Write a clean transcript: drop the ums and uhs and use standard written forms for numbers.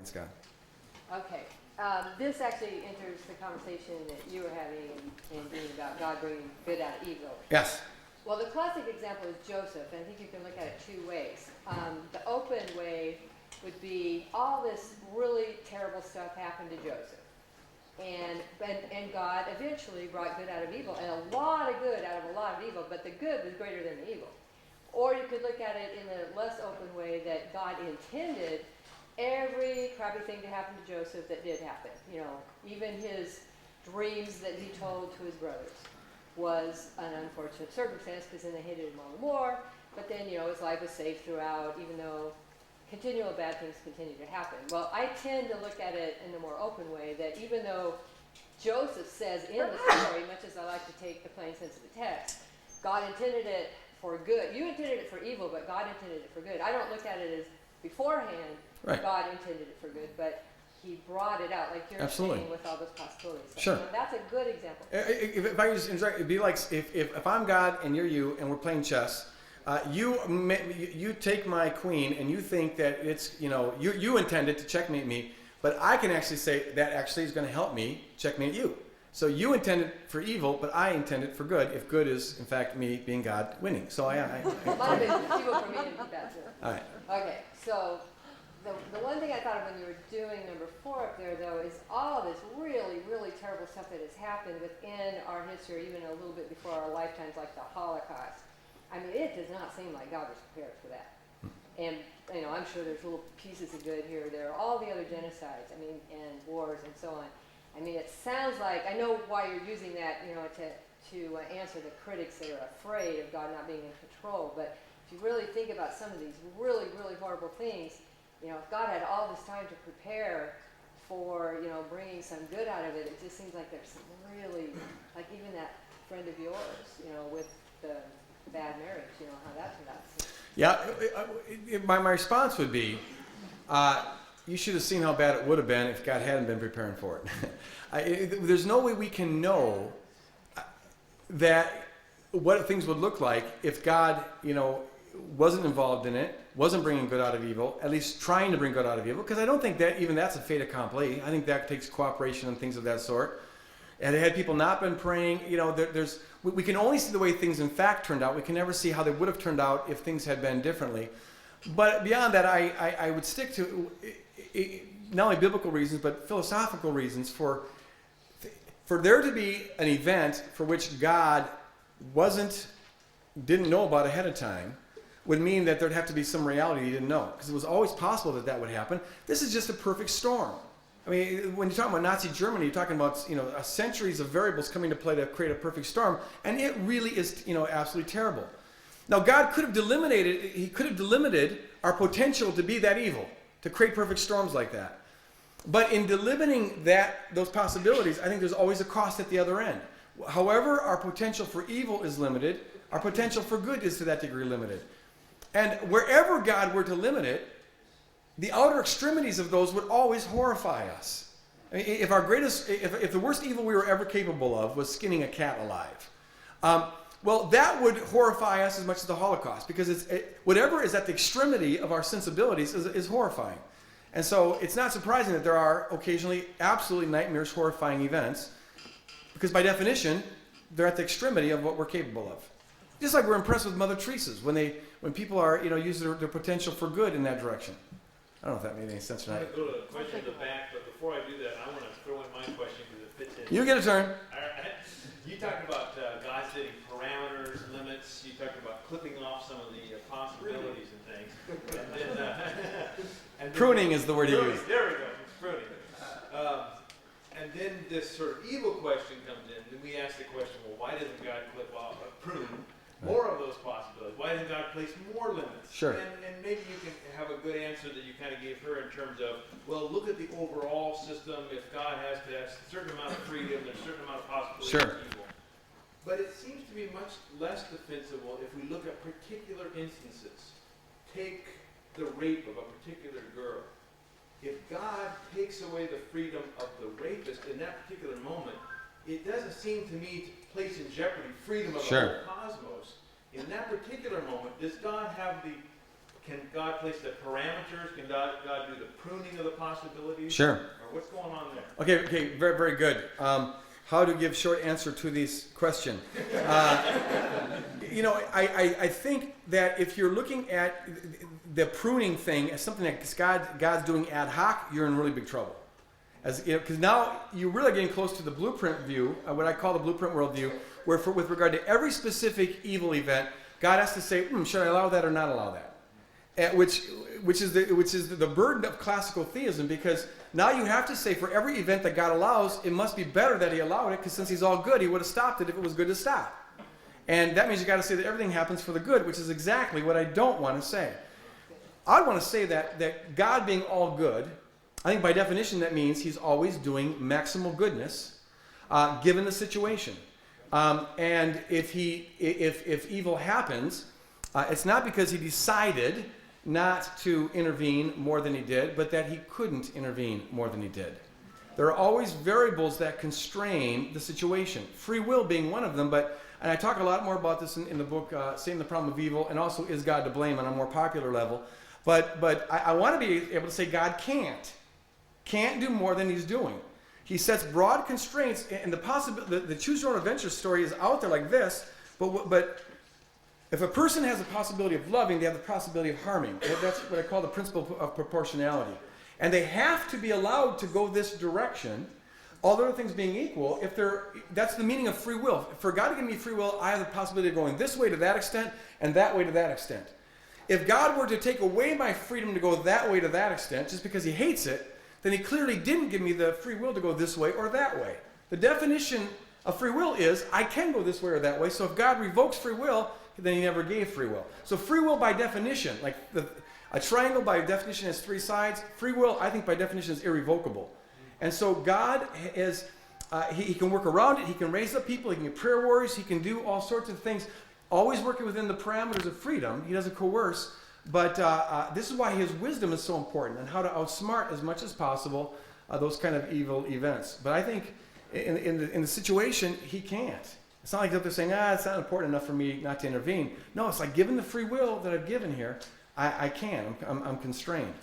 Scott. Okay. This actually enters the conversation that you were having and being about God bringing good out of evil. Yes. Well, the classic example is Joseph, and I think you can look at it two ways. The open way would be all this really terrible stuff happened to Joseph. And God eventually brought good out of evil, and a lot of good out of a lot of evil, but the good was greater than the evil. Or you could look at it in a less open way that God intended every crappy thing to happen to Joseph that did happen. You know, even his dreams that he told to his brothers was an unfortunate circumstance because then they hated him all the more. But then, you know, his life was safe throughout, even though continual bad things continue to happen. Well, I tend to look at it in the more open way that even though Joseph says in the story, much as I like to take the plain sense of the text, God intended it for good. You intended it for evil, but God intended it for good. I don't look at it as beforehand God intended it for good, but he brought it out, like you're saying, with all those possibilities. Sure. So that's a good example. If I just interject, it'd be like if I'm God and you're you and we're playing chess, you take my queen and you think that it's, you intended to checkmate me, but I can actually say that actually is going to help me checkmate you. So you intended for evil, but I intended for good, if good is, in fact, me being God winning. So Well, it might have been evil for me and bad too. All right. Okay, so the one thing I thought of when you were doing number 4 up there, though, is all this really, really terrible stuff that has happened within our history, even a little bit before our lifetimes, like the Holocaust. I mean, it does not seem like God was prepared for that. And, I'm sure there's little pieces of good here or there. All the other genocides, and wars and so on. I mean, it sounds like, I know why you're using that, to answer the critics that are afraid of God not being in control. But if you really think about some of these really, really horrible things, if God had all this time to prepare for, bringing some good out of it, it just seems like there's some really, like even that friend of yours, with the bad marriage, how that turned out. Yeah, my response would be, you should have seen how bad it would have been if God hadn't been preparing for it. There's no way we can know that what things would look like if God, wasn't involved in it, wasn't bringing good out of evil, at least trying to bring good out of evil, because I don't think that even that's a fait accompli. I think that takes cooperation and things of that sort. And had people not been praying, we can only see the way things in fact turned out. We can never see how they would have turned out if things had been differently. But beyond that, I would stick to not only biblical reasons, but philosophical reasons for there to be an event for which God didn't know about ahead of time would mean that there'd have to be some reality he didn't know, because it was always possible that would happen. This is just a perfect storm. I mean, when you're talking about Nazi Germany, you're talking about centuries of variables coming to play to create a perfect storm, and it really is absolutely terrible. Now, God could have delimited our potential to be that evil, to create perfect storms like that. But in delimiting those possibilities, I think there's always a cost at the other end. However, our potential for evil is limited, our potential for good is to that degree limited. And wherever God were to limit it, the outer extremities of those would always horrify us. I mean, if the worst evil we were ever capable of was skinning a cat alive, well, that would horrify us as much as the Holocaust, because whatever is at the extremity of our sensibilities is horrifying. And so it's not surprising that there are occasionally absolutely nightmarish, horrifying events, because by definition, they're at the extremity of what we're capable of. Just like we're impressed with Mother Teresa's when people are use their potential for good in that direction. I don't know if that made any sense or not. I'm going to go to a question in the back, but before I do that, I want to throw in my question because it fits in. You get a turn. All right. You talked about God setting parameters, limits. You talked about clipping off some of the possibilities and things. And then, pruning is the word you use. There we go. It's pruning. And then this sort of evil question comes in. Then we ask the question, well, why doesn't God prune more of those possibilities? Why doesn't God place more limits? Sure. And maybe you can have a good answer that you kind of gave her in terms of, well, look at the overall system. If God has to have a certain amount of freedom, there's a certain amount of possibility Sure. of evil. But it seems to be much less defensible if we look at particular instances. Take the rape of a particular girl. If God takes away the freedom of the rapist in that particular moment, it doesn't seem to me to place in jeopardy freedom of the whole cosmos. In that particular moment, does God have the can God place the parameters? Can God do the pruning of the possibilities? Sure. Or what's going on there? Okay, very, very good. How to give short answer to this question. I think that if you're looking at the pruning thing as something that God's doing ad hoc, you're in really big trouble. Because now you're really getting close to the blueprint view, what I call the blueprint worldview, where with regard to every specific evil event, God has to say, should I allow that or not allow that? Which is the burden of classical theism, because now you have to say for every event that God allows, it must be better that he allowed it, because since he's all good, he would have stopped it if it was good to stop. And that means you got to say that everything happens for the good, which is exactly what I don't want to say. I want to say that God being all good, I think by definition that means he's always doing maximal goodness, given the situation. And if evil happens, it's not because he decided not to intervene more than he did, but that he couldn't intervene more than he did. There are always variables that constrain the situation. Free will being one of them, and I talk a lot more about this in the book, Satan, the Problem of Evil, and also Is God to Blame on a more popular level. But I want to be able to say God can't do more than he's doing. He sets broad constraints, and the choose your own adventure story is out there like this, but if a person has the possibility of loving, they have the possibility of harming. That's what I call the principle of proportionality. And they have to be allowed to go this direction, all other things being equal, that's the meaning of free will. For God to give me free will, I have the possibility of going this way to that extent and that way to that extent. If God were to take away my freedom to go that way to that extent, just because he hates it, then he clearly didn't give me the free will to go this way or that way. The definition of free will is I can go this way or that way. So if God revokes free will, then he never gave free will. So free will by definition, like a triangle by definition has three sides. Free will, I think by definition, is irrevocable. And so God is, he can work around it. He can raise up people. He can get prayer warriors. He can do all sorts of things, always working within the parameters of freedom. He doesn't coerce. But this is why his wisdom is so important, and how to outsmart as much as possible those kind of evil events. But I think in the situation, he can't. It's not like they're saying, it's not important enough for me not to intervene. No, it's like given the free will that I've given here, I can. I'm constrained.